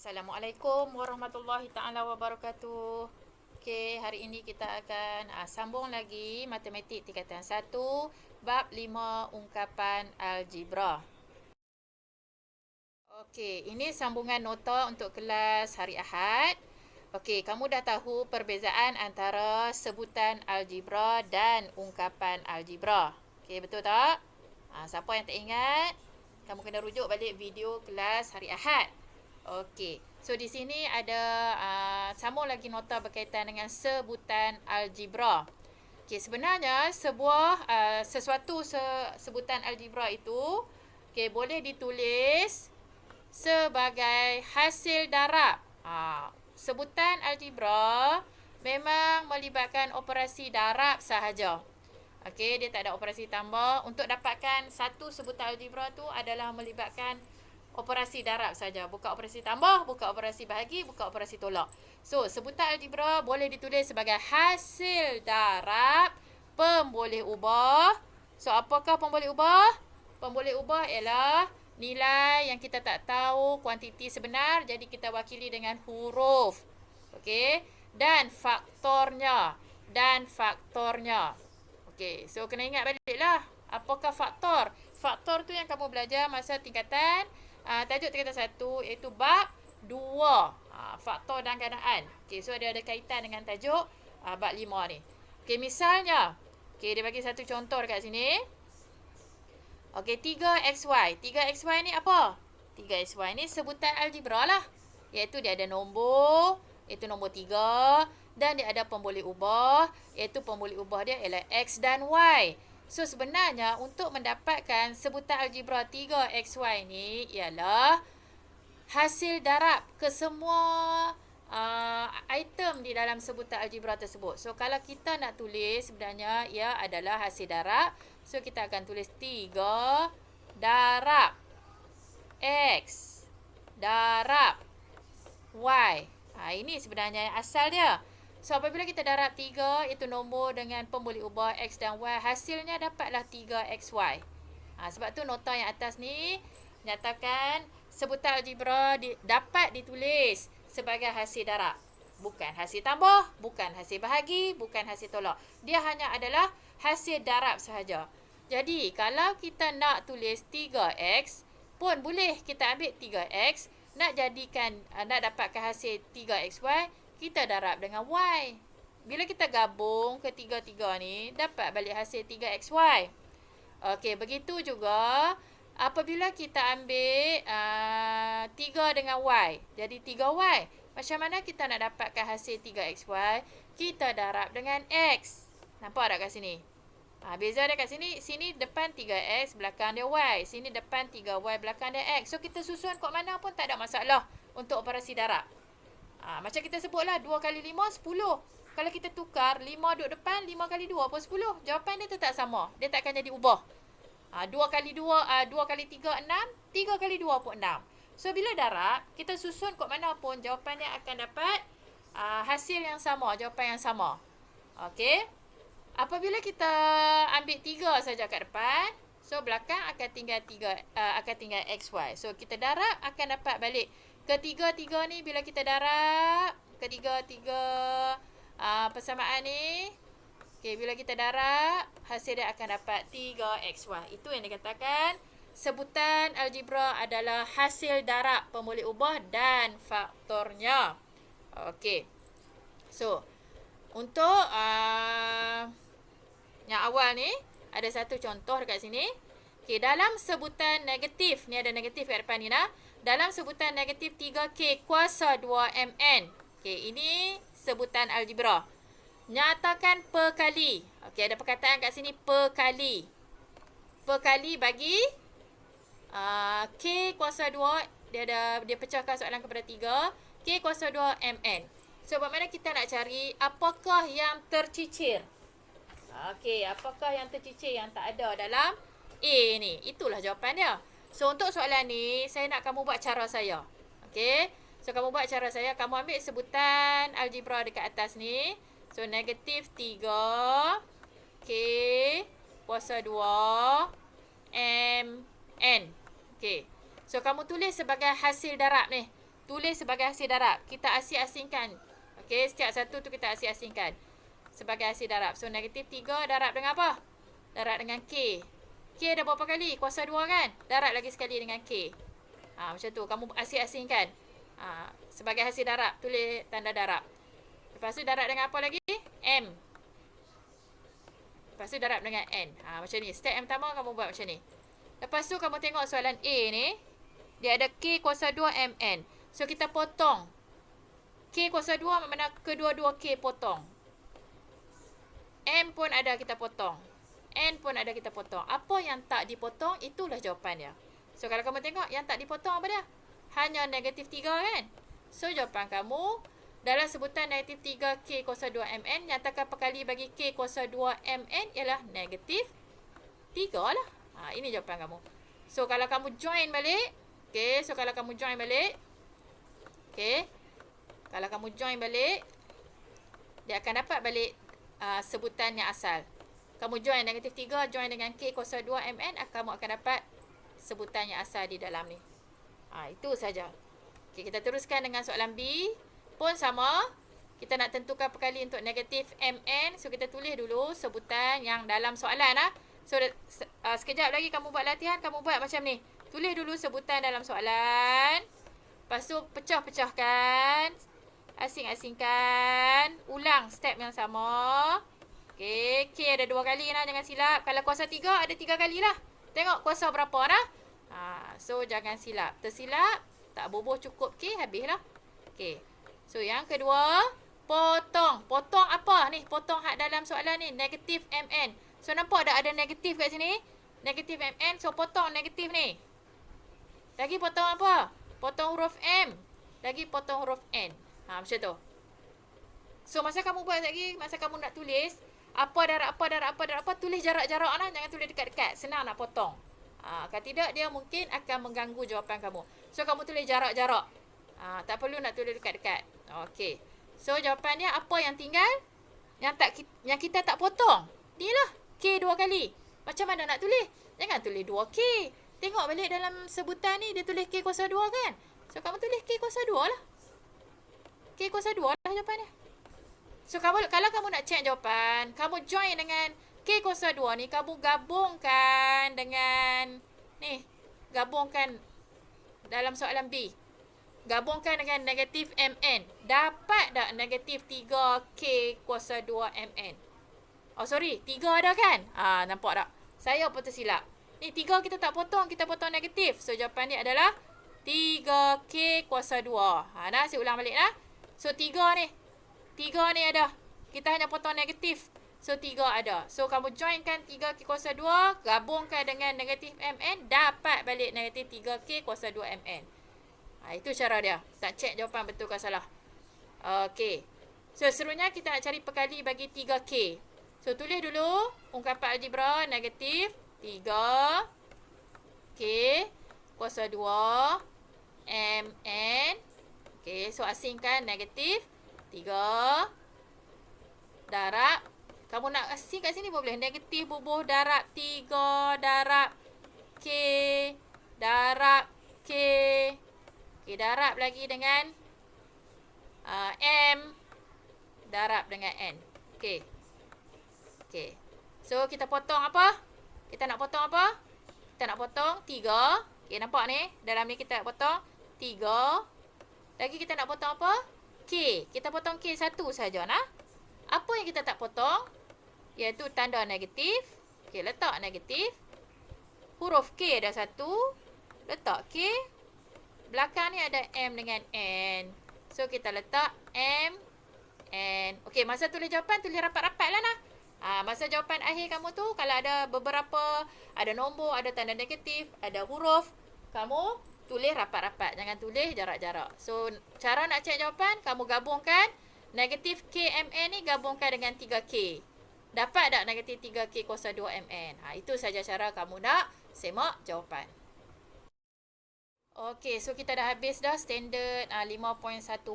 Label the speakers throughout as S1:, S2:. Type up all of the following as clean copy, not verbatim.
S1: Assalamualaikum warahmatullahi taala wabarakatuh. Okey, hari ini kita akan sambung lagi matematik tingkatan 1 bab 5 ungkapan algebra. Okey, ini sambungan nota untuk kelas hari Ahad. Okey, kamu dah tahu perbezaan antara sebutan algebra dan ungkapan algebra. Okey, betul tak? Siapa yang tak ingat? Kamu kena rujuk balik video kelas hari Ahad. Okey. So di sini ada sambung lagi nota berkaitan dengan sebutan algebra. Okey, sebenarnya sebutan algebra itu boleh ditulis sebagai hasil darab. Sebutan algebra memang melibatkan operasi darab sahaja. Okey, dia tak ada operasi tambah. Untuk dapatkan satu sebutan algebra tu adalah melibatkan operasi darab saja, bukan operasi tambah, bukan operasi bahagi, bukan operasi tolak. So, sebutan algebra boleh ditulis sebagai hasil darab pemboleh ubah. So, apakah pemboleh ubah? Pemboleh ubah ialah nilai yang kita tak tahu kuantiti sebenar, jadi kita wakili dengan huruf. Okey, dan faktornya. Okey, so kena ingat baliklah apakah faktor. Faktor tu yang kamu belajar masa tingkatan tajuk tingkatan 1 iaitu bab 2. Faktor dan gandaan. Okey, so dia ada kaitan dengan tajuk bab 5 ni. Okey, misalnya, okey, dia bagi satu contoh dekat sini. Okey, 3xy. 3xy ni apa? 3xy ni sebutan algebra lah. Iaitu dia ada nombor, iaitu nombor 3, dan dia ada pemboleh ubah, iaitu pemboleh ubah dia ialah x dan y. So sebenarnya untuk mendapatkan sebutan algebra 3xy ni ialah hasil darab ke semua item di dalam sebutan algebra tersebut. So kalau kita nak tulis sebenarnya ia adalah hasil darab. So kita akan tulis 3 darab x darab y. Ini sebenarnya asal dia. So apabila kita darab 3 iaitu nombor dengan pemboleh ubah x dan y, hasilnya dapatlah 3xy. Sebab tu nota yang atas ni nyatakan sebutan algebra dapat ditulis sebagai hasil darab. Bukan hasil tambah, bukan hasil bahagi, bukan hasil tolak. Dia hanya adalah hasil darab sahaja. Jadi kalau kita nak tulis 3x pun boleh kita ambil 3x, nak dapatkan hasil 3xy, kita darab dengan y. Bila kita gabung ketiga-tiga ni, dapat balik hasil 3xy. Okey, begitu juga apabila kita ambil 3 dengan y, jadi 3y. Macam mana kita nak dapatkan hasil 3xy? Kita darab dengan x. Nampak tak kat sini? Beza dia kat sini. Sini depan 3x, belakang dia y. Sini depan 3y, belakang dia x. So, kita susun kot mana pun tak ada masalah untuk operasi darab. Macam kita sebutlah 2 kali 5, 10. Kalau kita tukar 5 duduk depan, 5 kali 2 pun 10. Jawapan dia tetap sama. Dia tak akan jadi ubah. 2 kali 3, 6. 3 kali 2 pun 6. So, bila darab, kita susun kot mana pun, jawapannya akan dapat hasil yang sama, jawapan yang sama. Okey. Apabila kita ambil 3 saja kat depan, so belakang akan tinggal xy. So, kita darab akan dapat balik. Ketiga-tiga ni bila kita darab, ketiga-tiga persamaan ni, bila kita darab, hasil dia akan dapat 3xy. Itu yang dikatakan sebutan algebra adalah hasil darab pemboleh ubah dan faktornya. Okey. So, untuk yang awal ni, ada satu contoh dekat sini. Okey, dalam sebutan negatif, ni ada negatif kat depan ni lah. Dalam sebutan negatif 3k kuasa 2mn. Okey, ini sebutan algebra. Nyatakan perkali. Okey, ada perkataan kat sini perkali. Perkali bagi k kuasa 2, dia pecahkan soalan kepada 3. K kuasa 2 mn. So, bagaimana kita nak cari apakah yang tercicir? Okey, apakah yang tercicir yang tak ada dalam A ni? Itulah jawapan dia. So, untuk soalan ni, saya nak kamu buat cara saya. Okey. So, kamu buat cara saya. Kamu ambil sebutan algebra dekat atas ni. So, negatif 3 K kuasa 2 M N. Okey. So, kamu tulis sebagai hasil darab ni. tulis sebagai hasil darab. Kita asing-asingkan. Okey, setiap satu tu kita asing-asingkan sebagai hasil darab. So, negatif 3 darab dengan apa? Darab dengan K. K ada berapa kali? Kuasa 2 kan? Darab lagi sekali dengan K. Macam tu. Kamu asing-asingkan. Sebagai hasil darab, tulis tanda darab. Lepas tu darab dengan apa lagi? M. Lepas tu darab dengan N. Macam ni. Step yang pertama kamu buat macam ni. Lepas tu kamu tengok soalan A ni. Dia ada K kuasa 2 MN. So, kita potong. K kuasa 2 mana kedua-dua K potong. M pun ada kita potong. N pun ada kita potong. Apa yang tak dipotong, itulah jawapan dia. So, kalau kamu tengok, yang tak dipotong apa dia? Hanya negatif 3 kan? So, jawapan kamu dalam sebutan negatif 3 K kuasa 2 MN, nyatakan perkali bagi K kuasa 2 MN ialah negatif 3 lah. Ini jawapan kamu. So, kalau kamu join balik. Okay, so kalau kamu join balik. Okay. Kalau kamu join balik, dia akan dapat balik sebutan yang asal. Kamu join negatif 3, join dengan K kuasa 2 MN, kamu akan dapat sebutan yang asal di dalam ni. Itu saja. Okay, kita teruskan dengan soalan B. Pun sama. Kita nak tentukan perkali untuk negatif MN. So, kita tulis dulu sebutan yang dalam soalan. So, sekejap lagi kamu buat latihan, kamu buat macam ni. Tulis dulu sebutan dalam soalan. Lepas tu, pecah-pecahkan. Asing-asingkan. Ulang step yang sama. Okay, K ada 2 kali lah, jangan silap. Kalau kuasa 3, ada 3 kali lah. Tengok kuasa berapa dah. So, jangan silap. Tersilap, tak boboh cukup K, habis lah. Okay. So, yang kedua, potong. Potong apa ni? Potong hak dalam soalan ni, negatif MN. So, nampak ada negatif kat sini? Negatif MN, so potong negatif ni. Lagi potong apa? Potong huruf M. Lagi potong huruf N. Macam tu. So, masa kamu buat lagi, masa kamu nak tulis, apa darab apa, tulis jarak-jarak lah. Jangan tulis dekat-dekat. Senang nak potong. Kalau tidak, dia mungkin akan mengganggu jawapan kamu. So, kamu tulis jarak-jarak. Tak perlu nak tulis dekat-dekat. Okey. So, jawapan dia apa yang tinggal? Yang kita tak potong. Ni lah. K 2 kali. Macam mana nak tulis? Jangan tulis 2K. Tengok balik dalam sebutan ni, dia tulis K kuasa 2 kan? So, kamu tulis K kuasa 2 lah. K kuasa 2 lah jawapannya. So, kalau kamu nak check jawapan, kamu join dengan K kuasa 2 ni, kamu gabungkan dengan ni. Gabungkan dalam soalan B. Gabungkan dengan negatif MN. Dapat tak negatif 3K kuasa 2 MN? Oh, sorry. 3 ada kan? Nampak tak? Saya pun tersilap. Ni 3 kita tak potong. Kita potong negatif. So, jawapan ni adalah 3K kuasa 2. Nah, saya ulang balik lah. So, 3 ni. 3 ni ada. Kita hanya potong negatif. So, 3 ada. So, kamu joinkan 3K kuasa 2. Gabungkan dengan negatif MN. Dapat balik negatif 3K kuasa 2 MN. Itu cara dia. Tak check jawapan betul ke salah. Okey. So, seterusnya kita nak cari perkali bagi 3K. So, tulis dulu ungkapan algebra negatif 3K kuasa 2 MN. Okey. So, asingkan negatif 3 darab. Kamu nak asing kat sini boleh. Negatif bubuh darab 3 darab K darab K. Okay, darab lagi dengan M. Darab dengan N. Okay. Okay. So, kita potong apa? Kita nak potong apa? Kita nak potong 3. Okay, nampak ni? Dalam ni kita nak potong 3. Lagi kita nak potong apa? K. Kita potong K satu saja nah. Apa yang kita tak potong? Iaitu tanda negatif. Okay, letak negatif. Huruf K ada 1. Letak K. Belakang ni ada M dengan N. So, kita letak M, N. Okey, masa tulis jawapan, tulis rapat-rapat lah nah. Masa jawapan akhir kamu tu, kalau ada beberapa, ada nombor, ada tanda negatif, ada huruf, kamu tulis rapat-rapat. Jangan tulis jarak-jarak. So, cara nak cek jawapan, kamu gabungkan negatif KMN ni gabungkan dengan 3K. Dapat tak negatif 3K kuasa 2MN? Itu saja cara kamu nak semak jawapan. Okey, so kita dah habis dah standard 5.1.3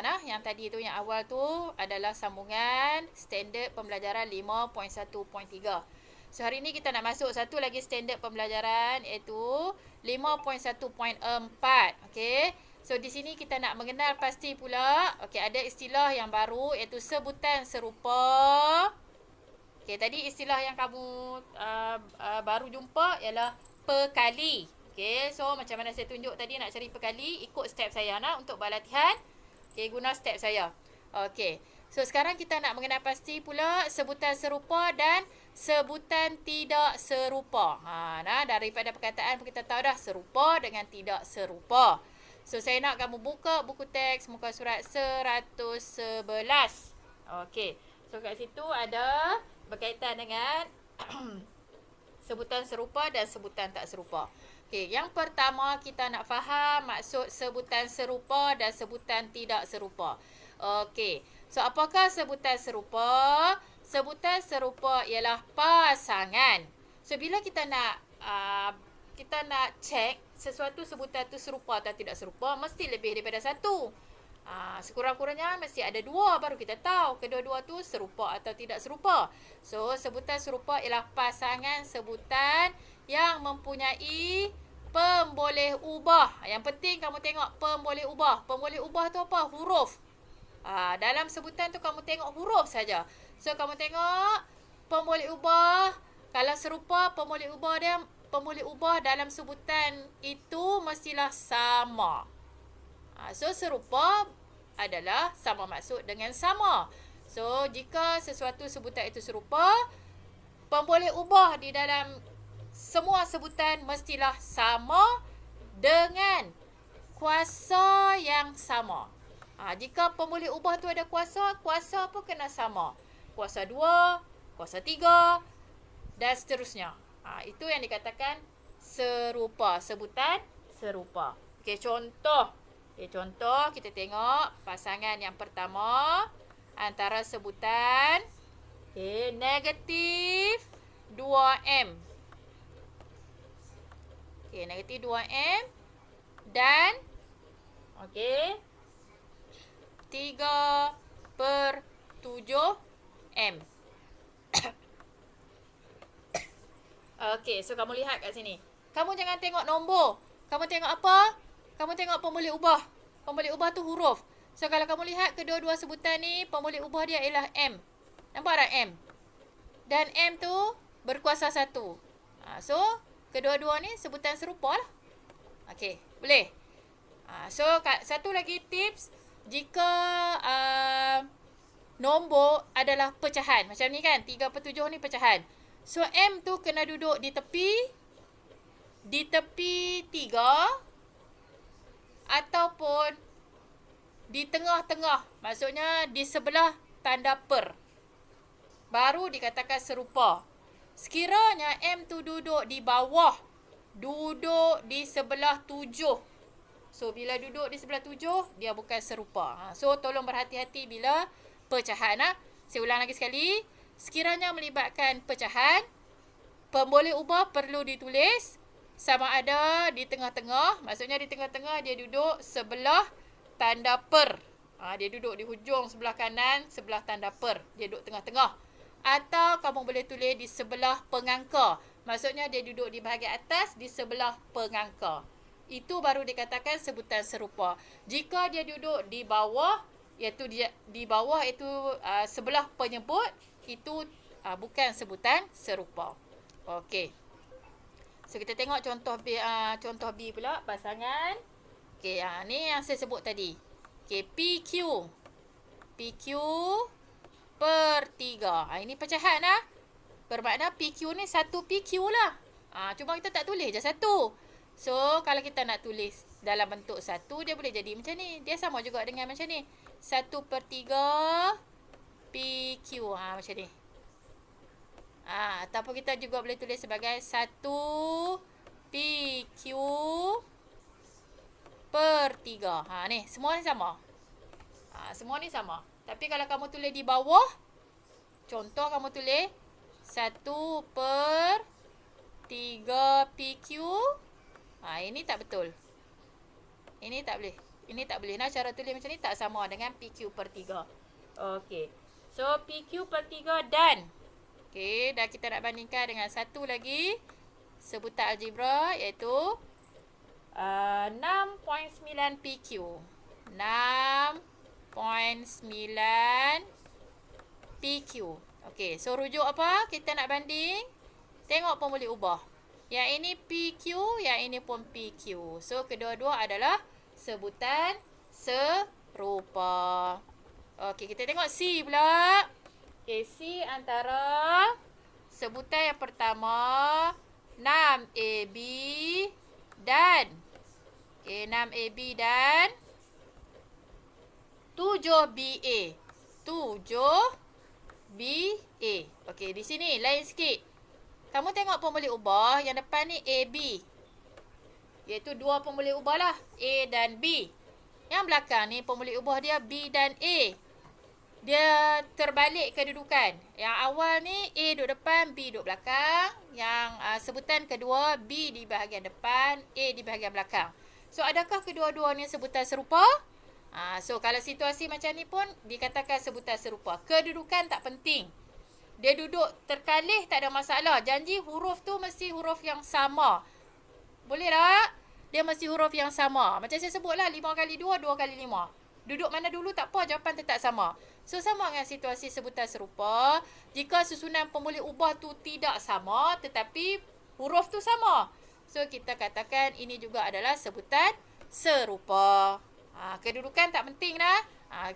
S1: nah. Yang tadi tu, yang awal tu adalah sambungan standard pembelajaran 5.1.3. So, hari ni kita nak masuk satu lagi standard pembelajaran iaitu 5.1.4. Okey. So di sini kita nak mengenal pasti pula. Okey, ada istilah yang baru iaitu sebutan serupa. Okey, tadi istilah yang kamu baru jumpa ialah pekali. Okey, so macam mana saya tunjuk tadi nak cari pekali, ikut step saya untuk buat latihan. Okey, guna step saya. Okey. So sekarang kita nak mengenal pasti pula sebutan serupa dan sebutan tidak serupa. Daripada perkataan kita tahu dah serupa dengan tidak serupa. So saya nak kamu buka buku teks muka surat 111. Okey. So kat situ ada berkaitan dengan sebutan serupa dan sebutan tak serupa. Okey, yang pertama kita nak faham maksud sebutan serupa dan sebutan tidak serupa. Okey. So apakah sebutan serupa? Sebutan serupa ialah pasangan. So bila kita nak check sesuatu sebutan tu serupa atau tidak serupa, mesti lebih daripada satu. Sekurang-kurangnya mesti ada dua baru kita tahu kedua-dua tu serupa atau tidak serupa. So sebutan serupa ialah pasangan sebutan yang mempunyai pemboleh ubah. Yang penting kamu tengok pemboleh ubah. Pemboleh ubah tu apa? Huruf. Dalam sebutan tu kamu tengok huruf saja. So kamu tengok pemboleh ubah. Kalau serupa pemboleh ubah dalam sebutan itu mestilah sama. So serupa adalah sama maksud dengan sama. So jika sesuatu sebutan itu serupa, pemboleh ubah di dalam semua sebutan mestilah sama dengan kuasa yang sama. Jika pemboleh ubah tu ada kuasa pun kena sama. Kuasa 2, kuasa 3 dan seterusnya. Itu yang dikatakan serupa, sebutan serupa. Okey, contoh kita tengok pasangan yang pertama antara sebutan negatif 2M. Okey, negatif 2M dan 3/7M. Okey, so kamu lihat kat sini. Kamu jangan tengok nombor. Kamu tengok apa? Kamu tengok pemboleh ubah. Pemboleh ubah tu huruf. So kalau kamu lihat kedua-dua sebutan ni, pemboleh ubah dia ialah M. Nampak tak M? Dan M tu berkuasa 1. So kedua-dua ni sebutan serupa lah. Okey, boleh. So satu lagi tips, jika nombor adalah pecahan. Macam ni kan, 3/7 ni pecahan. So M tu kena duduk di tepi 3 ataupun di tengah-tengah. Maksudnya di sebelah tanda per. Baru dikatakan serupa. Sekiranya M tu duduk di bawah, duduk di sebelah 7. So bila duduk di sebelah 7, dia bukan serupa. So tolong berhati-hati bila pecahan. Saya ulang lagi sekali. Sekiranya melibatkan pecahan, pemboleh ubah perlu ditulis sama ada di tengah-tengah. Maksudnya di tengah-tengah dia duduk sebelah tanda per. Dia duduk di hujung sebelah kanan, sebelah tanda per. Dia duduk tengah-tengah. Atau kamu boleh tulis di sebelah pengangka. Maksudnya dia duduk di bahagian atas di sebelah pengangka. Itu baru dikatakan sebutan serupa. Jika dia duduk di bawah, iaitu di bawah itu sebelah penyebut, itu bukan sebutan serupa. Okey. So kita tengok contoh B pula, pasangan. Okey, ni yang saya sebut tadi. Okey, PQ per 3. Ini pecahan lah. Bermakna PQ ni 1 PQ lah. Cuma kita tak tulis je 1. So kalau kita nak tulis dalam bentuk 1, dia boleh jadi macam ni. Dia sama juga dengan macam ni. 1/3 PQ. Macam ni. Ataupun kita juga boleh tulis sebagai 1 PQ per 3. Ni, semua ni sama. Semua ni sama. Tapi kalau kamu tulis di bawah, contoh kamu tulis 1/3 PQ. Ini tak betul. Ini tak boleh. Ini tak boleh. Cara tulis macam ni tak sama dengan PQ per 3. Okey. So, PQ per 3 dan. Okey. Dan kita nak bandingkan dengan satu lagi sebutan algebra iaitu 6.9 PQ. 6.9 PQ. Okey, so rujuk apa? Kita nak banding. Tengok pemboleh ubah. Yang ini PQ, yang ini pun PQ. So, kedua-dua adalah sebutan serupa. Okey, kita tengok C pula. Okey, C antara sebutan yang pertama 6AB dan 6AB dan 7BA. 7BA. Okey, di sini lain sikit. Kamu tengok pemboleh ubah yang depan ni AB. Iaitu dua pemboleh ubah lah. A dan B. Yang belakang ni pemboleh ubah dia B dan A. Dia terbalik kedudukan. Yang awal ni A duduk depan, B duduk belakang. Yang sebutan kedua B di bahagian depan, A di bahagian belakang. So, adakah kedua-dua ni sebutan serupa? So, kalau situasi macam ni pun dikatakan sebutan serupa. Kedudukan tak penting. Dia duduk terkalih tak ada masalah. Janji huruf tu mesti huruf yang sama. Boleh tak? Dia mesti huruf yang sama. Macam saya sebutlah 5 kali 2, 2 kali 5. Duduk mana dulu tak apa, jawapan tetap sama. So, sama dengan situasi sebutan serupa. Jika susunan pemboleh ubah tu tidak sama, tetapi huruf tu sama. So, kita katakan ini juga adalah sebutan serupa. Kedudukan tak penting dah.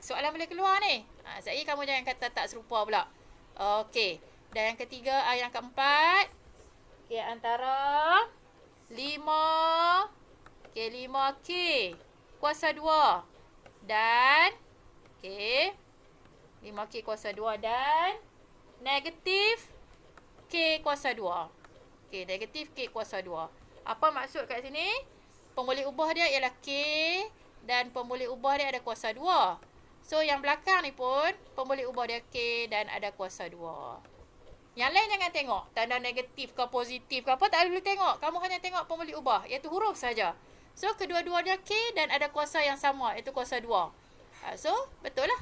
S1: Soalan boleh keluar ni. Saya kamu jangan kata tak serupa pula. Okey. Dan yang ketiga, yang keempat. Okey, antara 5. Okey, 5K kuasa 2. Dan. Okey. 5K kuasa 2 dan. Negatif K kuasa 2. Okey, negatif K kuasa 2. Apa maksud kat sini? Pemboleh ubah dia ialah K. Dan pemboleh ubah dia ada kuasa 2. So, yang belakang ni pun pemboleh ubah dia K dan ada kuasa 2. Yang lain jangan tengok. Tanda negatif ke positif ke apa tak boleh tengok. Kamu hanya tengok pemboleh ubah. Iaitu huruf saja. So, kedua-dua dia K dan ada kuasa yang sama. Iaitu kuasa 2. So, betul lah.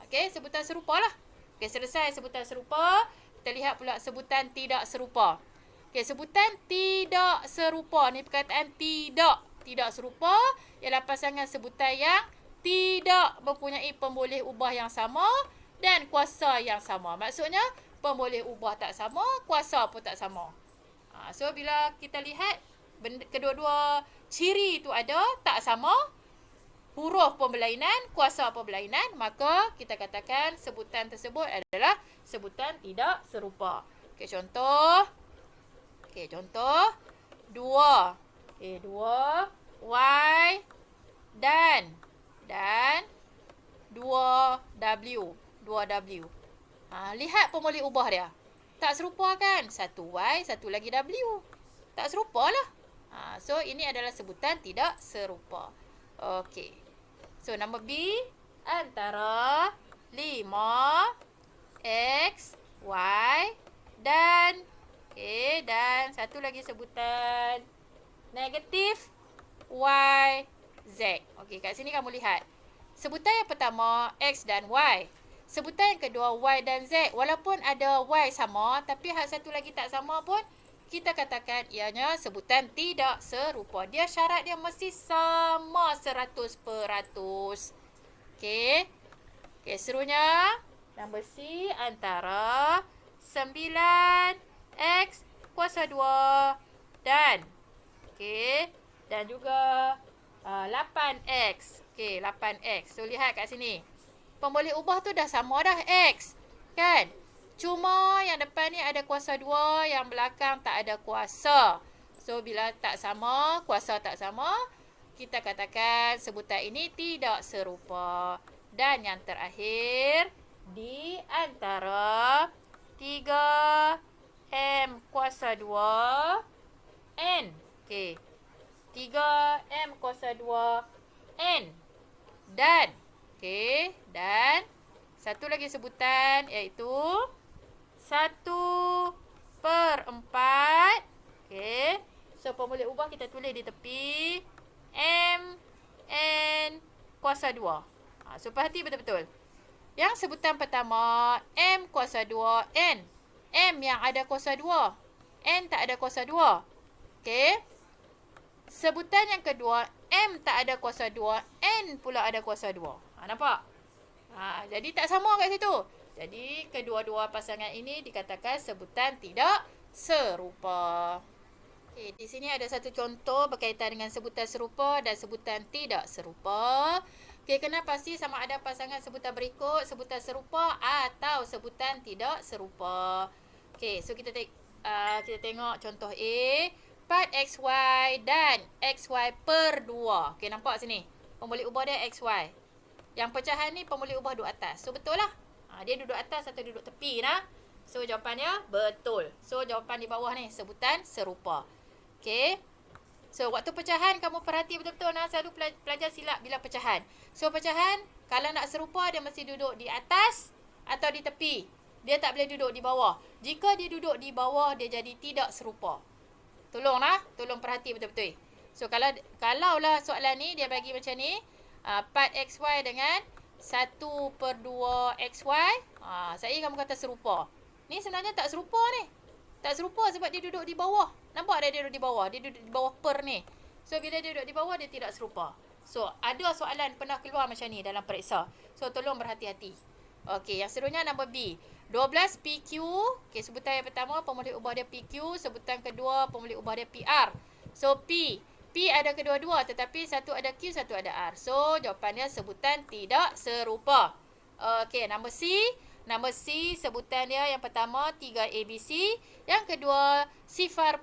S1: Okey, sebutan serupa lah. Okey, selesai sebutan serupa. Kita lihat pula sebutan tidak serupa. Okey, sebutan tidak serupa. Ni perkataan tidak. Tidak serupa ialah pasangan sebutan yang tidak mempunyai pemboleh ubah yang sama dan kuasa yang sama. Maksudnya, pemboleh ubah tak sama, kuasa pun tak sama. So, bila kita lihat kedua-dua ciri itu ada, tak sama, huruf pun berlainan, kuasa pun berlainan, maka kita katakan sebutan tersebut adalah sebutan tidak serupa. Okey, contoh. Okey, contoh. 2. Okey, 2. Y dan 2W. 2W. Lihat pemboleh ubah dia. Tak serupa kan? Satu Y, satu lagi W. Tak serupa lah. So, ini adalah sebutan tidak serupa. Okey. So, nombor B. Antara 5, X, Y dan dan satu lagi sebutan negatif Y, Z. Okey, kat sini kamu lihat. Sebutan yang pertama, X dan Y. Sebutan yang kedua, Y dan Z. Walaupun ada Y sama, tapi hal satu lagi tak sama pun, kita katakan ianya sebutan tidak serupa. Dia syarat dia mesti sama 100%. Okey. Okey, seterusnya. Nombor C antara 9X kuasa 2 dan. Okey. Dan juga 8X. Okey, 8X. So, lihat kat sini. Pemboleh ubah tu dah sama dah X. Kan? Cuma yang depan ni ada kuasa 2, yang belakang tak ada kuasa. So, bila tak sama, kuasa tak sama, kita katakan sebutan ini tidak serupa. Dan yang terakhir, di antara 3M kuasa 2, N. Okey. 3M kuasa 2, N. Dan. Okey. Dan. Satu lagi sebutan iaitu 1/4. Okey. So, pemboleh ubah kita tulis di tepi. M. N. Kuasa 2. So, perhati betul-betul. Yang sebutan pertama, M kuasa 2, N. M yang ada kuasa 2. N tak ada kuasa 2. Okey. Sebutan yang kedua, M tak ada kuasa 2, N pula ada kuasa 2. Nampak? Jadi tak sama kat situ. Jadi kedua-dua pasangan ini dikatakan sebutan tidak serupa. Okay, di sini ada satu contoh berkaitan dengan sebutan serupa dan sebutan tidak serupa. Okay, kena pasti sama ada pasangan sebutan berikut sebutan serupa atau sebutan tidak serupa. Okay, so kita tengok contoh A. Part XY dan XY per 2. Okay, nampak sini. Pemboleh ubah dia XY. Yang pecahan ni pemboleh ubah duduk atas. So, betul lah. Dia duduk atas atau duduk tepi nah. So, jawapannya betul. So, jawapan di bawah ni sebutan serupa. Okay. So, waktu pecahan kamu perhati betul-betul nah. Selalu pelajar silap bila pecahan. So, pecahan kalau nak serupa dia mesti duduk di atas atau di tepi. Dia tak boleh duduk di bawah. Jika dia duduk di bawah, dia jadi tidak serupa. Tolong lah. Tolong perhati betul-betul. So, kalaulah soalan ni dia bagi macam ni. Part XY dengan 1/2 XY. Saya kamu kata serupa. Ni sebenarnya tak serupa ni. Tak serupa sebab dia duduk di bawah. Nampak dia duduk di bawah? Dia duduk di bawah per ni. So, bila dia duduk di bawah, dia tidak serupa. So, ada soalan pernah keluar macam ni dalam periksa. So, tolong berhati-hati. Okey, yang seterusnya nombor B. 12 PQ. Okey, sebutan yang pertama, pemboleh ubah dia PQ. Sebutan kedua, pemboleh ubah dia PR. So, P ada kedua-dua tetapi satu ada Q, satu ada R. So, jawapannya sebutan tidak serupa. Okey, nombor C. Nombor C, sebutan dia yang pertama 3 ABC. Yang kedua 0.5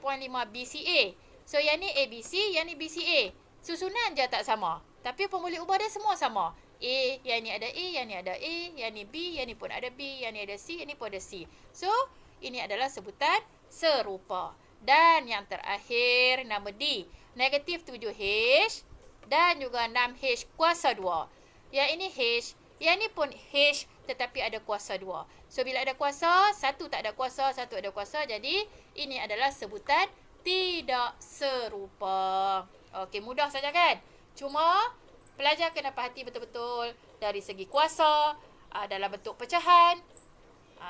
S1: BCA. So, yang ni ABC, yang ni BCA. Susunan je tak sama. Tapi pemboleh ubah dia semua sama. A, yang ni ada A, yang ni ada A. Yang ni B, yang ni pun ada B. Yang ni ada C, yang ni pun ada C. So, ini adalah sebutan serupa. Dan yang terakhir, nombor D. Negatif 7H dan juga 6H kuasa 2. Yang ini H, yang ni pun H tetapi ada kuasa 2. So, bila ada kuasa, satu tak ada kuasa, satu ada kuasa. Jadi, ini adalah sebutan tidak serupa. Okey, mudah saja kan? Cuma, pelajar kena perhati betul-betul dari segi kuasa, dalam bentuk pecahan,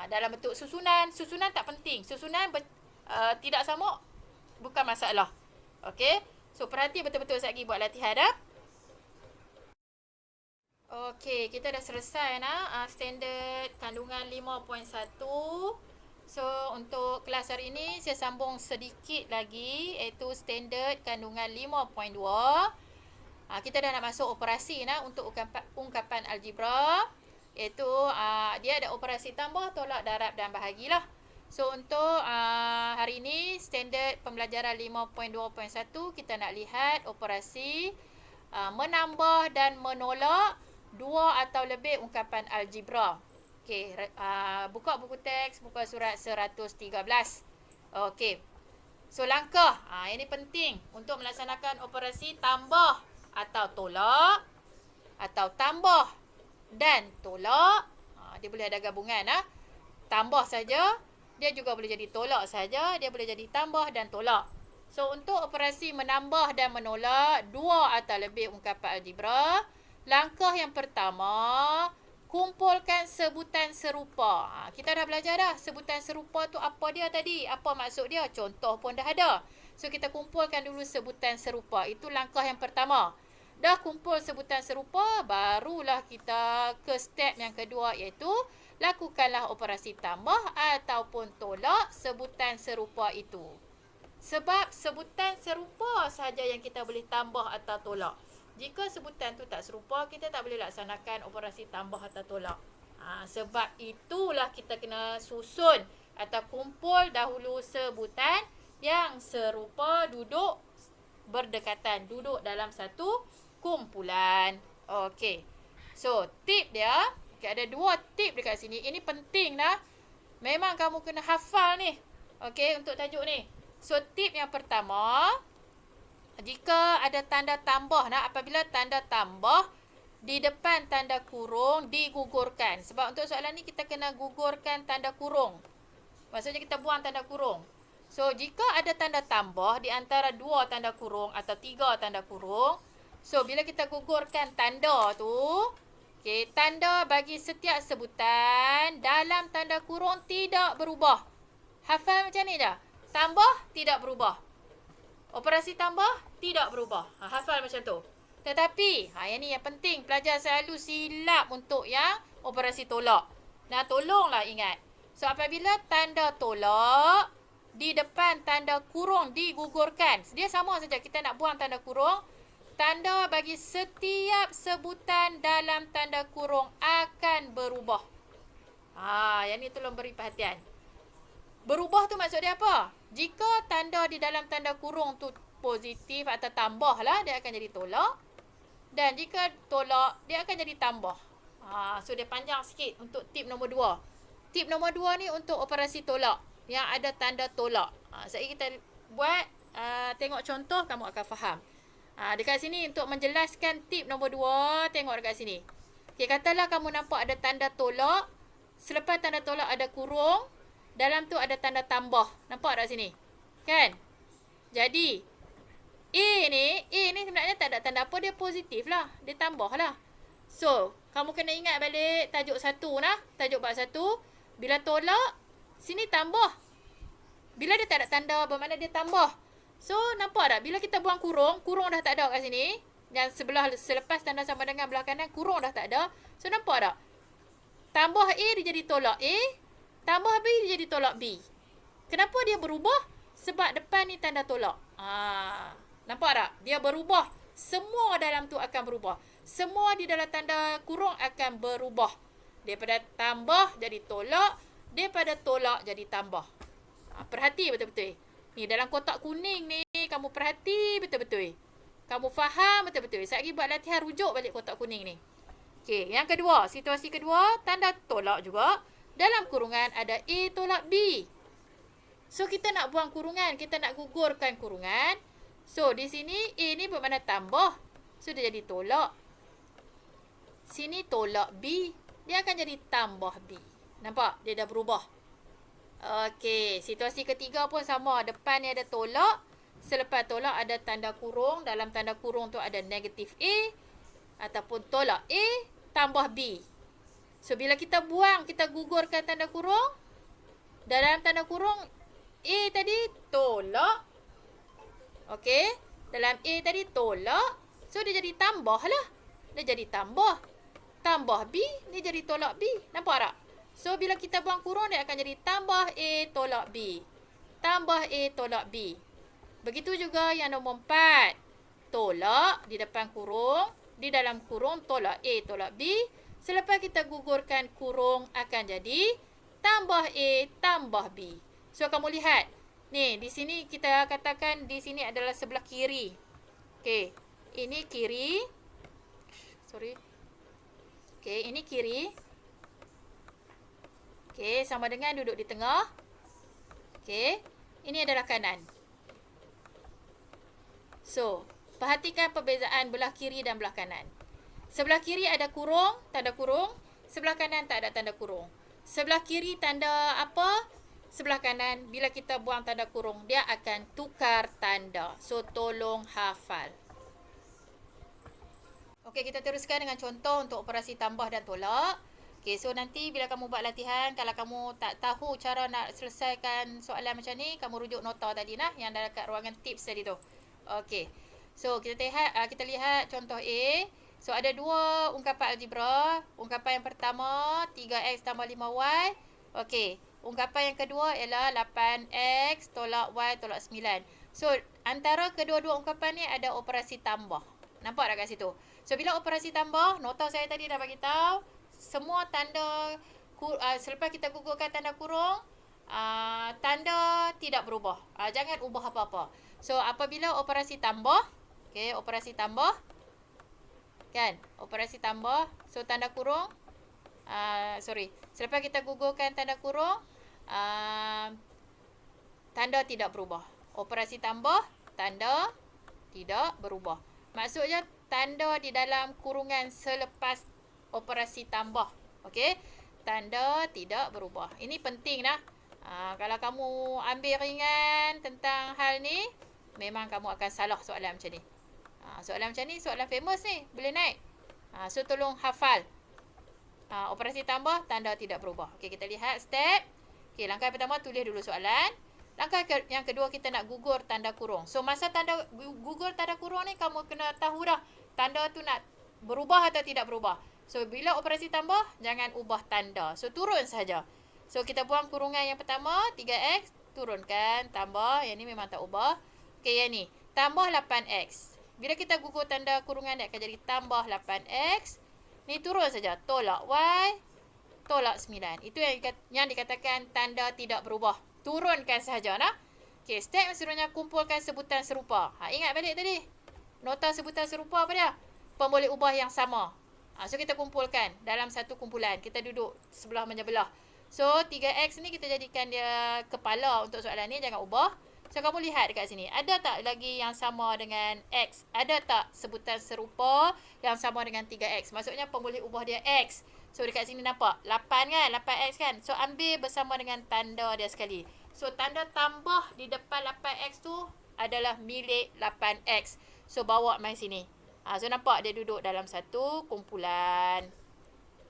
S1: dalam bentuk susunan. Susunan tak penting. Susunan tidak sama, bukan masalah. Okey? So, perhati betul-betul sekejap lagi buat latihan dah. Okey, kita dah selesai standard kandungan 5.1. So, untuk kelas hari ini saya sambung sedikit lagi iaitu standard kandungan 5.2. Kita dah nak masuk operasi untuk ungkapan algebra iaitu dia ada operasi tambah, tolak, darab dan bahagilah. So, untuk hari ini standard pembelajaran 5.2.1 kita nak lihat operasi menambah dan menolak dua atau lebih ungkapan algebra. Okey, buka buku teks, buka surat 113. Okey. So, langkah. Ini penting untuk melaksanakan operasi tambah atau tolak atau tambah dan tolak. Dia boleh ada gabungan. Tambah saja, dia juga boleh jadi tolak saja, dia boleh jadi tambah dan tolak. So, untuk operasi menambah dan menolak dua atau lebih ungkapan algebra, langkah yang pertama, kumpulkan sebutan serupa. Kita dah belajar dah sebutan serupa tu apa dia tadi, apa maksud dia, contoh pun dah ada. So, kita kumpulkan dulu sebutan serupa. Itu langkah yang pertama. Dah kumpul sebutan serupa, barulah kita ke step yang kedua iaitu lakukanlah operasi tambah ataupun tolak sebutan serupa itu. Sebab sebutan serupa sahaja yang kita boleh tambah atau tolak. Jika sebutan tu tak serupa, kita tak boleh laksanakan operasi tambah atau tolak. Sebab itulah kita kena susun atau kumpul dahulu sebutan yang serupa duduk berdekatan. Duduk dalam satu kumpulan. Okey. So, tip dia. Okay, ada dua tip dekat sini. Ini penting dah. Memang kamu kena hafal ni. Okey, untuk tajuk ni. So, tip yang pertama. Jika ada tanda tambah, apabila tanda tambah di depan tanda kurung digugurkan. Sebab untuk soalan ni kita kena gugurkan tanda kurung. Maksudnya kita buang tanda kurung. So, jika ada tanda tambah di antara dua tanda kurung atau tiga tanda kurung. So, bila kita gugurkan tanda tu, okay, tanda bagi setiap sebutan dalam tanda kurung tidak berubah. Hafal macam ni dah. Tambah, tidak berubah. Operasi tambah tidak berubah. Hafal macam tu. Tetapi, yang ni yang penting. Pelajar selalu silap untuk yang operasi tolak. Nah, tolonglah ingat. So, apabila tanda tolak, di depan tanda kurung digugurkan. Dia sama saja. Kita nak buang tanda kurung. Tanda bagi setiap sebutan dalam tanda kurung akan berubah. Yang ni tolong beri perhatian. Berubah tu maksud dia apa? Jika tanda di dalam tanda kurung tu positif atau tambah lah, dia akan jadi tolak. Dan jika tolak, dia akan jadi tambah. So dia panjang sikit untuk tip nombor 2. Tip nombor 2 ni untuk operasi tolak yang ada tanda tolak. Sekejap kita buat, tengok contoh, kamu akan faham. Dekat sini untuk menjelaskan tip nombor 2, tengok dekat sini. Okay, katalah kamu nampak ada tanda tolak. Selepas tanda tolak ada kurung. Dalam tu ada tanda tambah. Nampak tak sini? Kan? Jadi, A ni sebenarnya tak ada tanda apa. Dia positif lah. Dia tambah lah. So, kamu kena ingat balik tajuk 1 lah. Tajuk bab 1. Bila tolak, sini tambah. Bila dia tak ada tanda, bermakna dia tambah. So, nampak tak? Bila kita buang kurung, kurung dah tak ada kat sini. Dan selepas tanda sama dengan belah kanan, kurung dah tak ada. So, nampak tak? Tambah A, dia jadi tolak A. Tambah B, dia jadi tolak B. Kenapa dia berubah? Sebab depan ni tanda tolak. Nampak tak? Dia berubah. Semua dalam tu akan berubah. Semua di dalam tanda kurung akan berubah. Daripada tambah jadi tolak. Daripada tolak jadi tambah. Perhati betul-betul. Ni dalam kotak kuning ni, kamu perhati betul-betul. Kamu faham betul-betul. Sekejap lagi buat latihan rujuk balik kotak kuning ni. Okey, yang kedua. Situasi kedua, tanda tolak juga. Dalam kurungan ada A tolak B. So, kita nak buang kurungan. Kita nak gugurkan kurungan. So, di sini A ni bermakna tambah. So, dia jadi tolak. Sini tolak B. Dia akan jadi tambah B. Nampak? Dia dah berubah. Okey, situasi ketiga pun sama. Depan ni ada tolak. Selepas tolak ada tanda kurung. Dalam tanda kurung tu ada negatif A. Ataupun tolak A tambah B. So, bila kita buang, kita gugurkan tanda kurung. Dalam tanda kurung, A tadi tolak. Okey. Dalam A tadi tolak. So, dia jadi tambah lah. Dia jadi tambah. Tambah B, dia jadi tolak B. Nampak tak? So, bila kita buang kurung, dia akan jadi tambah A tolak B. Tambah A tolak B. Begitu juga yang nombor 4. Tolak di depan kurung. Di dalam kurung, tolak A tolak B. Selepas kita gugurkan kurung, akan jadi tambah A tambah B. So, kamu lihat. Ni, di sini kita katakan di sini adalah sebelah kiri. Okey. Ini kiri. Sorry. Okey, ini kiri. Okey, sama dengan duduk di tengah. Okey, ini adalah kanan. So, perhatikan perbezaan belah kiri dan belah kanan. Sebelah kiri ada kurung, tanda kurung. Sebelah kanan tak ada tanda kurung. Sebelah kiri tanda apa? Sebelah kanan, bila kita buang tanda kurung, dia akan tukar tanda. So, tolong hafal. Okey, kita teruskan dengan contoh untuk operasi tambah dan tolak. Okey, so nanti bila kamu buat latihan, kalau kamu tak tahu cara nak selesaikan soalan macam ni, kamu rujuk nota tadi nah, yang ada dekat ruangan tips tadi tu. Okey. So, kita lihat contoh A. So, ada dua ungkapan algebra. Ungkapan yang pertama, 3x tambah 5y. Okey. Ungkapan yang kedua ialah 8x tolak y tolak 9. So, antara kedua-dua ungkapan ni ada operasi tambah. Nampak tak kat situ? So, bila operasi tambah, nota saya tadi dah bagi tahu, semua tanda, selepas kita gugurkan tanda kurung, tanda tidak berubah. Jangan ubah apa-apa. So, apabila operasi tambah, okay, operasi tambah, kan, operasi tambah, so tanda kurung, selepas kita gugurkan tanda kurung, tanda tidak berubah. Operasi tambah, tanda tidak berubah. Maksudnya, tanda di dalam kurungan selepas operasi tambah. Okey, tanda tidak berubah. Ini penting lah. Kalau kamu ambil ringan tentang hal ni, memang kamu akan salah soalan macam ni. Soalan macam ni, soalan famous ni. Boleh naik. So, tolong hafal. Operasi tambah, tanda tidak berubah. Okey, kita lihat step. Okey, langkah pertama, tulis dulu soalan. Langkah yang kedua, kita nak gugur tanda kurung. So, masa gugur tanda kurung ni, kamu kena tahu dah tanda tu nak berubah atau tidak berubah. So, bila operasi tambah, jangan ubah tanda. So, turun saja. So, kita buang kurungan yang pertama, 3x, turunkan, tambah. Yang ni memang tak ubah. Okey, yang ni. Tambah 8x. Bila kita gugur tanda kurungan, dia akan jadi tambah 8x. Ni turun saja. Tolak y, tolak 9. Itu yang dikatakan tanda tidak berubah. Turunkan sahaja, nah. Okey, step yang seterusnya, kumpulkan sebutan serupa. Ingat balik tadi. Nota sebutan serupa apa dia? Pemboleh ubah yang sama. So, kita kumpulkan dalam satu kumpulan. Kita duduk sebelah menyebelah. So, 3x ni kita jadikan dia kepala untuk soalan ni. Jangan ubah. So, kamu lihat dekat sini. Ada tak lagi yang sama dengan x? Ada tak sebutan serupa yang sama dengan 3x? Maksudnya, pemboleh ubah dia x. So, dekat sini nampak 8 kan? 8x kan? So, ambil bersama dengan tanda dia sekali. So, tanda tambah di depan 8x tu adalah milik 8x. So, bawa main sini. So, nampak dia duduk dalam satu kumpulan.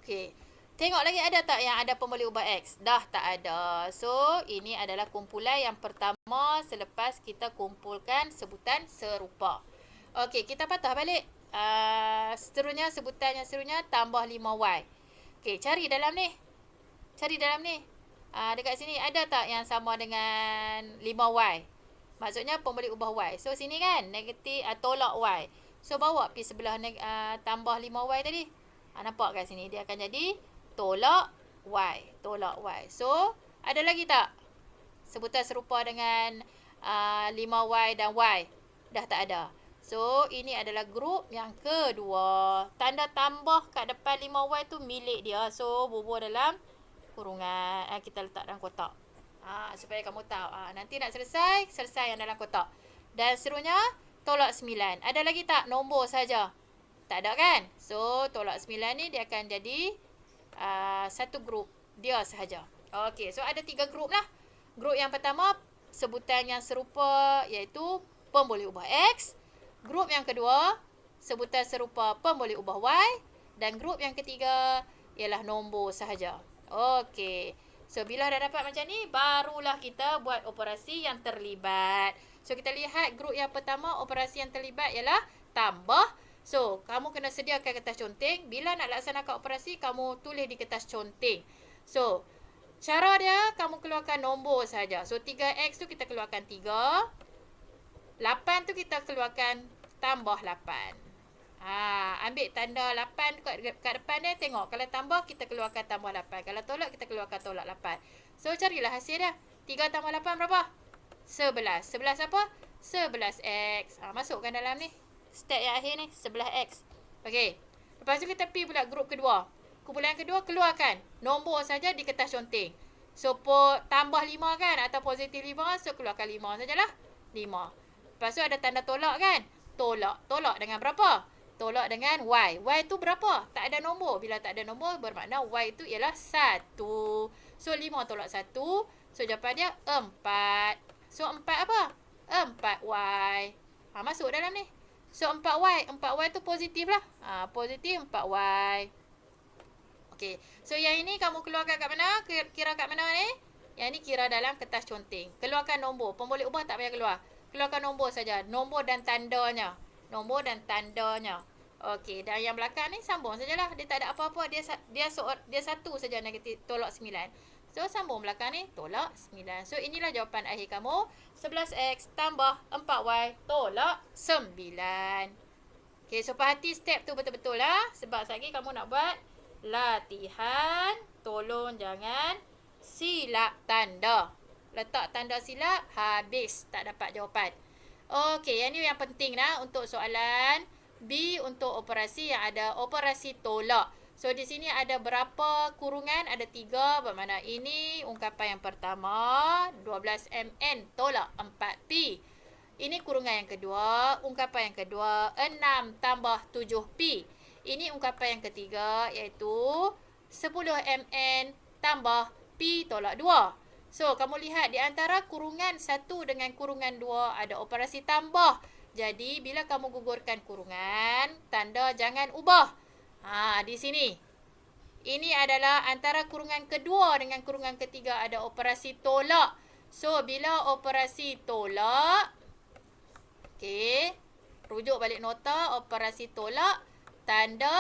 S1: Okey. Tengok lagi ada tak yang ada pemboleh ubah X? Dah tak ada. So, ini adalah kumpulan yang pertama selepas kita kumpulkan sebutan serupa. Okey, kita patah balik. Seterusnya, sebutan yang seterusnya tambah 5Y. Okey, cari dalam ni. Cari dalam ni. Dekat sini ada tak yang sama dengan 5Y? Maksudnya pemboleh ubah Y. So, sini kan negatif, tolak Y. So, bawa pergi sebelah tambah 5Y tadi. Nampak kat sini. Dia akan jadi tolak Y. Tolak Y. So, ada lagi tak sebutan serupa dengan 5Y dan Y? Dah tak ada. So, ini adalah grup yang kedua. Tanda tambah kat depan 5Y tu milik dia. So, bubur dalam kurungan. Kita letak dalam kotak. Supaya kamu tahu. Nanti nak selesai yang dalam kotak. Dan seterusnya, tolak 9. Ada lagi tak? Nombor saja. Tak ada kan? So, tolak 9 ni dia akan jadi satu grup dia sahaja. Okey, so ada 3 grup lah. Grup yang pertama, sebutan yang serupa iaitu pemboleh ubah X. Grup yang kedua, sebutan serupa pemboleh ubah Y. Dan grup yang ketiga ialah nombor sahaja. Okey. So, bila dah dapat macam ni, barulah kita buat operasi yang terlibat. So, kita lihat grup yang pertama, operasi yang terlibat ialah tambah. So, kamu kena sediakan kertas conteng. Bila nak laksanakan operasi, kamu tulis di kertas conteng. So, cara dia, kamu keluarkan nombor saja. So, 3x tu kita keluarkan 3. 8 tu kita keluarkan tambah 8. Ambil tanda 8 kat depan dia. Tengok, kalau tambah, kita keluarkan tambah 8. Kalau tolak, kita keluarkan tolak 8. So, carilah hasil dia. 3 tambah 8 berapa? 11. 11 apa? 11x. Masukkan dalam ni. Step yang akhir ni, 11x. Okey. Lepas tu kita pergi pula grup kedua. Kumpulan kedua, keluarkan nombor saja di kertas conteng. So, tambah 5 kan? Atau positif 5. So, keluarkan 5 sajalah. 5. Lepas tu ada tanda tolak kan? Tolak. Tolak dengan berapa? Tolak dengan Y. Y tu berapa? Tak ada nombor. Bila tak ada nombor, bermakna Y tu ialah 1. So, 5 tolak 1. So, jawapan dia 4. So, 4 apa? 4Y. Masuk dalam ni. So, 4Y. 4Y tu positif lah. Positif 4Y. Okey. So, yang ini kamu keluarkan kat mana? Kira kat mana ni? Yang ni kira dalam kertas conteng. Keluarkan nombor. Pemboleh ubah tak payah keluar. Keluarkan nombor saja. Nombor dan tandanya. Nombor dan tandanya. Okey. Dan yang belakang ni sambung sajalah. Dia tak ada apa-apa. Dia satu saja negatif. Tolak 9. So, sambung belakang ni. Tolak 9. So, inilah jawapan akhir kamu. 11x tambah 4y tolak 9. Okay, so perhati step tu betul-betul lah. Sebab sekali kamu nak buat latihan. Tolong jangan silap tanda. Letak tanda silap, habis. Tak dapat jawapan. Okay, yang ni yang penting lah untuk soalan B untuk operasi yang ada operasi tolak. So, di sini ada berapa kurungan? Ada 3. Bermakna ini ungkapan yang pertama. 12 mn tolak 4p. Ini kurungan yang kedua. Ungkapan yang kedua. 6 tambah 7p. Ini ungkapan yang ketiga. Iaitu 10 mn tambah p tolak 2. So, kamu lihat di antara kurungan 1 dengan kurungan 2 ada operasi tambah. Jadi, bila kamu gugurkan kurungan, tanda jangan ubah. Di sini. Ini adalah antara kurungan kedua dengan kurungan ketiga ada operasi tolak. So, bila operasi tolak, okey, rujuk balik nota, operasi tolak, tanda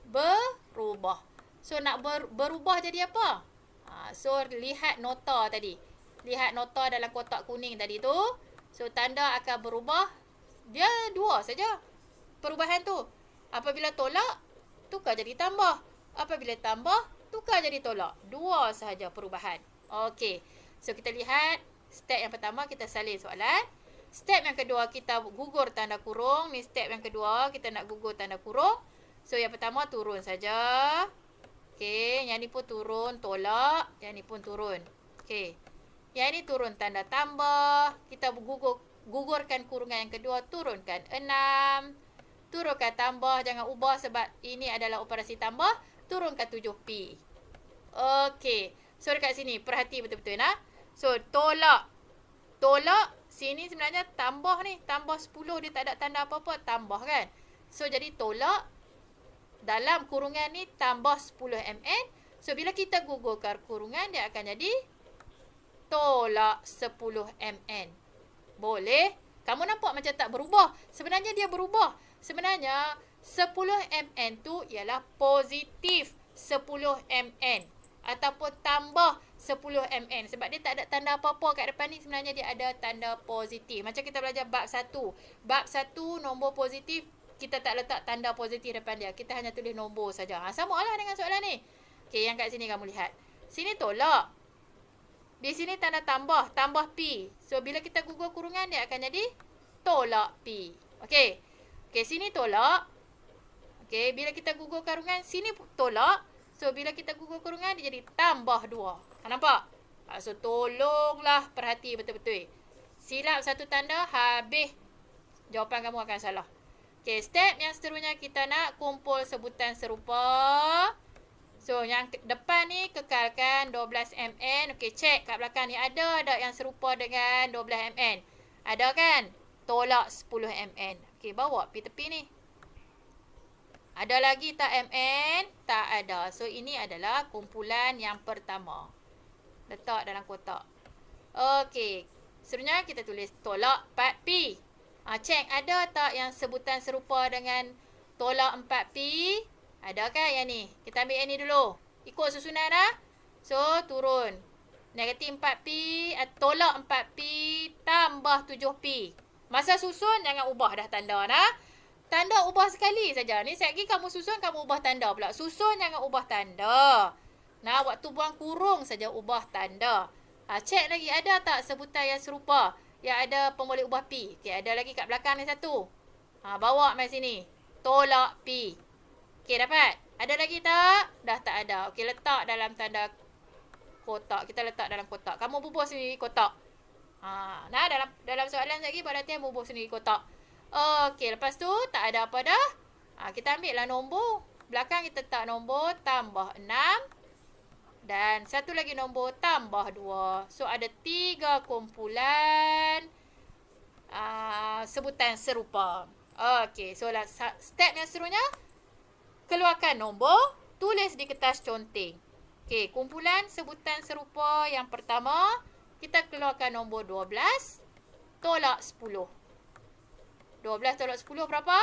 S1: berubah. So, nak berubah jadi apa? So, lihat nota tadi. Lihat nota dalam kotak kuning tadi tu. So, tanda akan berubah. Dia dua saja perubahan tu. Apabila tolak, tukar jadi tambah. Apabila tambah, tukar jadi tolak. Dua sahaja perubahan. Okey. So, kita lihat step yang pertama, kita salin soalan. Step yang kedua, kita gugur tanda kurung. Ni step yang kedua, kita nak gugur tanda kurung. So, yang pertama turun saja. Okey, yang ni pun turun, tolak. Yang ni pun turun. Okey. Yang ni turun tanda tambah. Kita gugurkan kurungan yang kedua, turunkan 6. Turunkan tambah, jangan ubah sebab ini adalah operasi tambah. Turunkan 7P. Okey. So, dekat sini, perhati betul-betul nah. So, tolak. Sini sebenarnya tambah ni. Tambah 10, dia tak ada tanda apa-apa. Tambah kan. So, jadi tolak. Dalam kurungan ni tambah 10 mn. So, bila kita gugurkan kurungan, dia akan jadi tolak 10 mn. Boleh? Kamu nampak macam tak berubah. Sebenarnya dia berubah. Sebenarnya 10 mn tu ialah positif 10 mn. Ataupun tambah 10 mn. Sebab dia tak ada tanda apa-apa kat depan ni. Sebenarnya dia ada tanda positif. Macam kita belajar bab 1. Bab 1 nombor positif. Kita tak letak tanda positif depan dia. Kita hanya tulis nombor saja. Sama lah dengan soalan ni. Okey, yang kat sini kamu lihat. Sini tolak. Di sini tanda tambah. Tambah P. So, bila kita gugur kurungan, dia akan jadi tolak P. Okey. Okey, sini tolak. Okey, bila kita gugur kurungan, sini tolak. So, bila kita gugur kurungan, dia jadi tambah 2. Nampak? So, tolonglah perhati betul-betul. Silap satu tanda, habis jawapan kamu akan salah. Okey, step yang seterusnya kita nak kumpul sebutan serupa. So, yang depan ni kekalkan 12 mn. Okey, cek kat belakang ni ada tak yang serupa dengan 12 mn? Ada kan? Tolak 10 mn. Okey, bawa pergi tepi ni. Ada lagi tak mn? Tak ada. So, ini adalah kumpulan yang pertama. Letak dalam kotak. Okey, seterusnya kita tulis tolak 4P. Cek ada tak yang sebutan serupa dengan tolak 4P? Ada kan yang ni? Kita ambil yang ni dulu. Ikut susunan dah. So, turun. Negatif 4P, tolak 4P tambah 7P. Masa susun, jangan ubah dah tanda dah. Tanda ubah sekali saja. Ni sekali kamu susun, kamu ubah tanda pula. Susun, jangan ubah tanda. Nah, waktu buang kurung saja ubah tanda. Cek lagi, ada tak sebutan yang serupa? Yang ada pun boleh ubah P. Okey, ada lagi kat belakang ni satu. Bawa mai sini. Tolak P. Okey, dapat? Ada lagi tak? Dah tak ada. Okey, letak dalam tanda kotak. Kita letak dalam kotak. Kamu bubuh sendiri kotak. Nah, dalam soalan lagi, buat latihan bubuh sendiri kotak. Okey, lepas tu tak ada apa dah. Kita ambil lah nombor. Belakang kita letak nombor tambah 6. Dan satu lagi nombor tambah 2. So, ada 3 kumpulan sebutan serupa. Okey, so step yang seterusnya, keluarkan nombor, tulis di kertas conteng. Okey, kumpulan sebutan serupa yang pertama, kita keluarkan nombor 12, tolak 10. 12 tolak 10 berapa?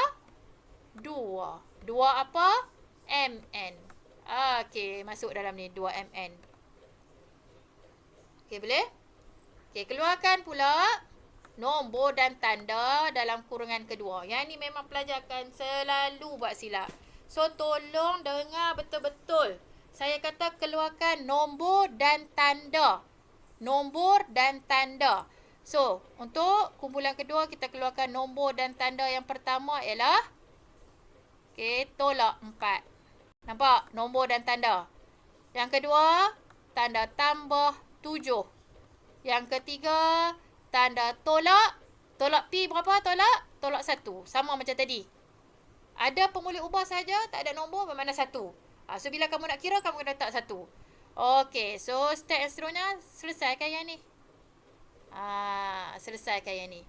S1: 2. 2 apa? MN. Okey, masuk dalam ni 2 mn. Okey, boleh? Okey, keluarkan pula nombor dan tanda dalam kurungan kedua. Yang ni memang pelajar akan selalu buat silap. So, tolong dengar betul-betul. Saya kata keluarkan nombor dan tanda. Nombor dan tanda. So, untuk kumpulan kedua, kita keluarkan nombor dan tanda. Yang pertama ialah tolak 4. Nampak? Nombor dan tanda. Yang kedua, tanda tambah 7. Yang ketiga, tanda tolak. Tolak P berapa tolak? Tolak 1. Sama macam tadi. Ada pun boleh ubah saja, tak ada nombor, bermakna 1. So, bila kamu nak kira, kamu kena letak 1. Okey, so step yang seterusnya, selesaikan yang ni. Selesaikan yang ni.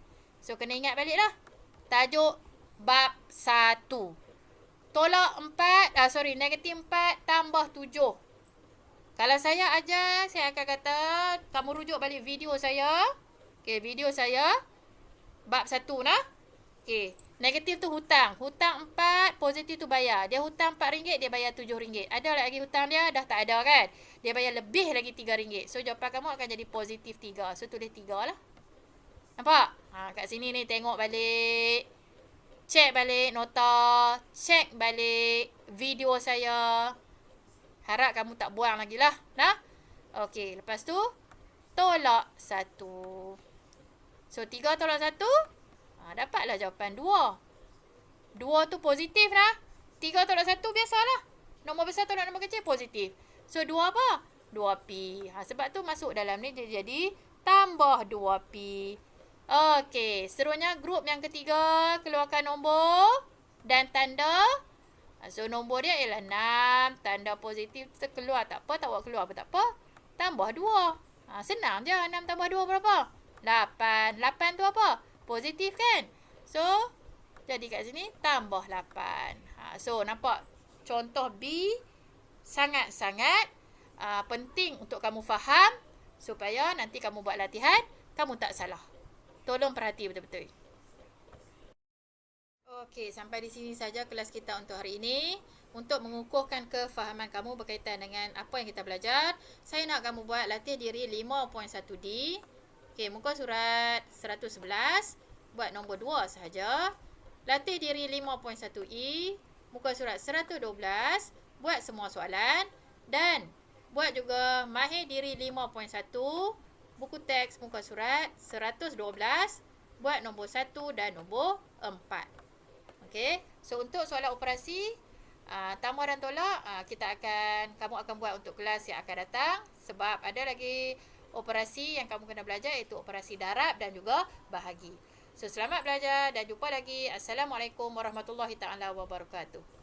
S1: So, kena ingat balik lah. Tajuk bab 1. Tolak 4, negatif 4 tambah 7. Kalau saya ajar, saya akan kata, kamu rujuk balik video saya. Okay, video saya. Bab 1 nah. Okay. Negatif tu hutang. Hutang 4, positif tu bayar. Dia hutang RM4, dia bayar RM7. Ada lagi hutang dia, dah tak ada kan? Dia bayar lebih lagi RM3. So, jawapan kamu akan jadi positif 3. So, tulis 3 lah. Nampak? Kat sini ni tengok balik. Check balik nota. Check balik video saya. Harap kamu tak buang lagi lah. Nah? Okey, lepas tu tolak 1. So, 3 tolak 1. Dapatlah jawapan 2. 2 tu positif lah. 3 tolak 1 biasalah. Nombor besar tolak nombor kecil positif. So, 2 apa? 2P. Sebab tu masuk dalam ni jadi tambah 2P. Okey, seterusnya grup yang ketiga, keluarkan nombor dan tanda. So, nombor dia ialah 6. Tanda positif keluar tak apa, tak buat keluar pun tak apa. Tambah 2. Senang je. 6 tambah 2 berapa? 8. 8 tu apa? Positif kan? So, jadi kat sini tambah 8. So, nampak contoh B sangat-sangat penting untuk kamu faham supaya nanti kamu buat latihan, kamu tak salah. Tolong perhati betul-betul. Okey, sampai di sini saja kelas kita untuk hari ini. Untuk mengukuhkan kefahaman kamu berkaitan dengan apa yang kita belajar, saya nak kamu buat latih diri 5.1D. Okey, muka surat 111, buat nombor 2 sahaja. Latih diri 5.1E, muka surat 112, buat semua soalan. Dan buat juga mahir diri 5.1, buku teks muka surat 112, buat nombor 1 dan nombor 4. Okey, so untuk soalan operasi tambah dan tolak kamu akan buat untuk kelas yang akan datang, sebab ada lagi operasi yang kamu kena belajar, iaitu operasi darab dan juga bahagi. So, selamat belajar dan jumpa lagi. Assalamualaikum warahmatullahi taala wabarakatuh.